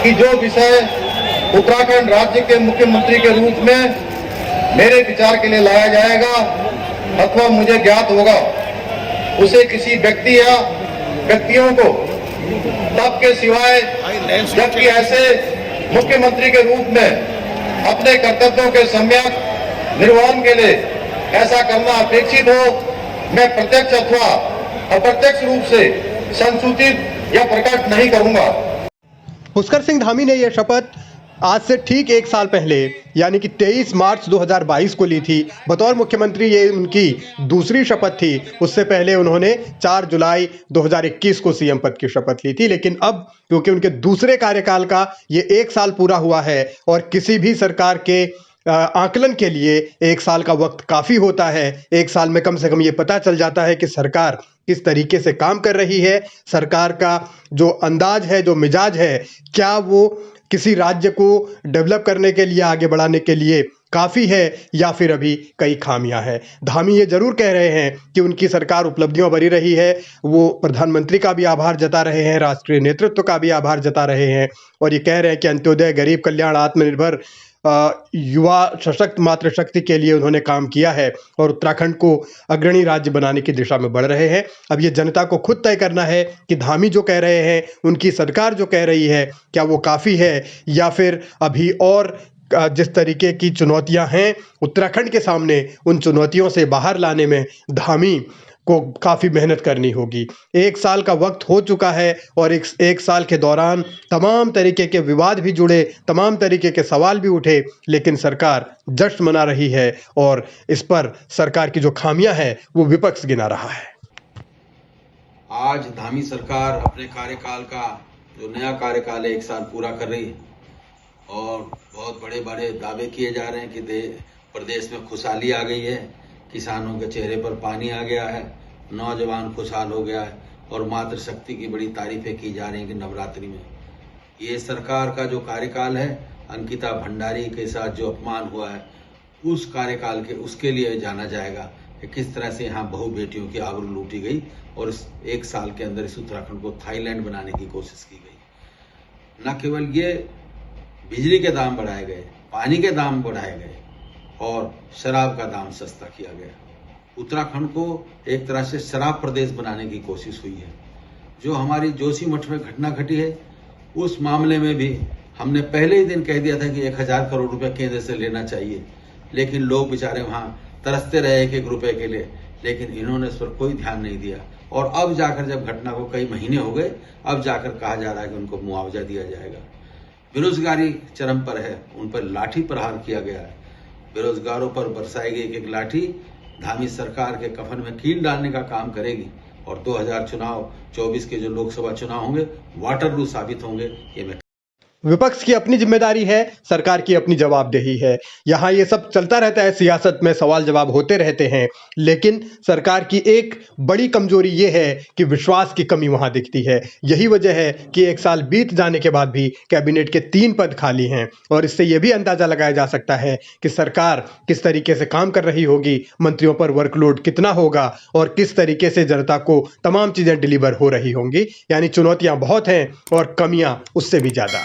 कि जो विषय उत्तराखंड राज्य के मुख्यमंत्री के रूप में मेरे विचार के लिए लाया जाएगा अथवा मुझे ज्ञात होगा, उसे किसी व्यक्ति या व्यक्तियों को तब के सिवाय जबकि ऐसे मुख्यमंत्री के रूप में अपने कर्तव्यों के सम्यक निर्वहन के लिए ऐसा करना अपेक्षित हो, मैं प्रत्यक्ष अथवा अप्रत्यक्ष रूप से संसूचित या प्रकट नहीं करूंगा। पुष्कर सिंह धामी ने यह शपथ आज से ठीक एक साल पहले यानी कि 23 मार्च 2022 को ली थी। बतौर मुख्यमंत्री ये उनकी दूसरी शपथ थी। उससे पहले उन्होंने 4 जुलाई 2021 को सीएम पद की शपथ ली थी। लेकिन अब क्योंकि उनके दूसरे कार्यकाल का ये एक साल पूरा हुआ है और किसी भी सरकार के आकलन के लिए एक साल का वक्त काफ़ी होता है। एक साल में कम से कम ये पता चल जाता है कि सरकार किस तरीके से काम कर रही है, सरकार का जो अंदाज है, जो मिजाज है, क्या वो किसी राज्य को डेवलप करने के लिए, आगे बढ़ाने के लिए काफ़ी है या फिर अभी कई खामियां हैं। धामी ये जरूर कह रहे हैं कि उनकी सरकार उपलब्धियों भरी रही है। वो प्रधानमंत्री का भी आभार जता रहे हैं, राष्ट्रीय नेतृत्व का भी आभार जता रहे हैं और ये कह रहे हैं कि अंत्योदय, गरीब कल्याण, आत्मनिर्भर, युवा सशक्त मातृशक्ति के लिए उन्होंने काम किया है और उत्तराखंड को अग्रणी राज्य बनाने की दिशा में बढ़ रहे हैं। अब ये जनता को खुद तय करना है कि धामी जो कह रहे हैं, उनकी सरकार जो कह रही है, क्या वो काफ़ी है या फिर अभी और जिस तरीके की चुनौतियां हैं उत्तराखंड के सामने, उन चुनौतियों से बाहर लाने में धामी को काफ़ी मेहनत करनी होगी। एक साल का वक्त हो चुका है और एक साल के दौरान तमाम तरीके के विवाद भी जुड़े, तमाम तरीके के सवाल भी उठे, लेकिन सरकार जश्न मना रही है और इस पर सरकार की जो खामियां हैं वो विपक्ष गिना रहा है। आज धामी सरकार अपने कार्यकाल का जो नया कार्यकाल है एक साल पूरा कर रही है और बहुत बड़े बड़े दावे किए जा रहे हैं कि प्रदेश में खुशहाली आ गई है, किसानों के चेहरे पर पानी आ गया है, नौजवान खुशहाल हो गया है और मातृशक्ति की बड़ी तारीफें की जा रही हैं कि नवरात्रि में ये सरकार का जो कार्यकाल है, अंकिता भंडारी के साथ जो अपमान हुआ है उस कार्यकाल के उसके लिए जाना जाएगा कि किस तरह से यहाँ बहु बेटियों की आबरू लूटी गई और इस एक साल के अंदर इस उत्तराखंड को थाईलैंड बनाने की कोशिश की गई। न केवल ये बिजली के दाम बढ़ाए गए, पानी के दाम बढ़ाए गए और शराब का दाम सस्ता किया गया। उत्तराखंड को एक तरह से शराब प्रदेश बनाने की कोशिश हुई है। जो हमारी जोशीमठ में घटना घटी है उस मामले में भी हमने पहले ही दिन कह दिया था कि 1000 करोड़ रुपए केंद्र से लेना चाहिए, लेकिन लोग बेचारे वहां तरसते रहे एक रुपए के लिए, लेकिन इन्होंने इस पर कोई ध्यान नहीं दिया और अब जाकर जब घटना को कई महीने हो गए, अब जाकर कहा जा रहा है कि उनको मुआवजा दिया जाएगा। बेरोजगारी चरम पर है, उन पर लाठी प्रहार किया गया है। बेरोजगारों पर बरसाई गई एक लाठी धामी सरकार के कफन में कील डालने का काम करेगी और 2024 के जो लोकसभा चुनाव होंगे वाटरलू साबित होंगे। ये मैं विपक्ष की अपनी जिम्मेदारी है, सरकार की अपनी जवाबदेही है। यहाँ ये सब चलता रहता है, सियासत में सवाल जवाब होते रहते हैं, लेकिन सरकार की एक बड़ी कमजोरी ये है कि विश्वास की कमी वहाँ दिखती है। यही वजह है कि एक साल बीत जाने के बाद भी कैबिनेट के 3 पद खाली हैं और इससे ये भी अंदाजा लगाया जा सकता है कि सरकार किस तरीके से काम कर रही होगी, मंत्रियों पर वर्कलोड कितना होगा और किस तरीके से जनता को तमाम चीज़ें डिलीवर हो रही होंगी। यानी चुनौतियाँ बहुत हैं और कमियाँ उससे भी ज़्यादा।